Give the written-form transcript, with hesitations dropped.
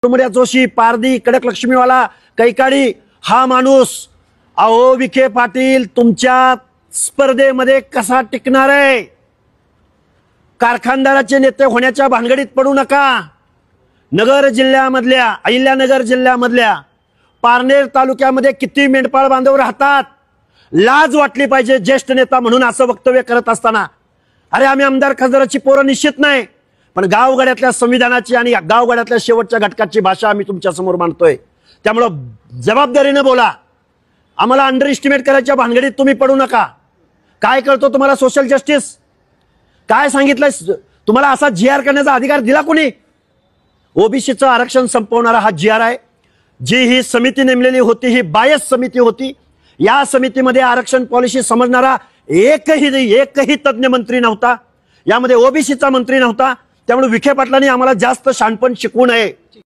तुमड्या जोशी, पारधी, कडक लक्ष्मीवाला, कैकाडी हा माणूस अहो विखे पाटील तुमच्या स्पर्धेमध्ये कसा टिकणार आहे? कारखानदाराचे नेते होण्याच्या भानगडीत पडू नका। नगर जिल्ह्यामधल्या, अहिल्यानगर जिल्ह्यामधल्या पारनेर तालुक्यामध्ये किती मेंढपाळ बांधव राहतात, लाज वाटली पाहिजे ज्येष्ठ नेता म्हणून असं वक्तव्य करत असताना। अरे आम्ही आमदार खासदाराची पोरं निश्चित नाही, पण गावगाड्यातल्या संविधानाची आणि गावगाड्यातल्या शेवटच्या घटकाची भाषा आम्ही तुमच्या समोर मांडतोय। त्यामुळं जबाबदारीने बोला, आम्हाला अंडर एस्टिमेट करायच्या भानगडीत तुम्ही पडू नका। काय करतो तुम्हाला सोशल जस्टिस? काय सांगितलं तुम्हाला? असा जीआर करण्याचा अधिकार दिला कोणी? ओबीसीचं आरक्षण संपवणारा हा जीआर आहे। जी ही समिती नेमलेली होती ही बायस समिती होती। या समितीमध्ये आरक्षण पॉलिसी समजणारा एकही तज्ञ मंत्री नव्हता, यामध्ये ओबीसीचा मंत्री नव्हता। त्यामुळे विखे पाटलांनी आम्हाला जास्त शहाणपण शिकवू नये।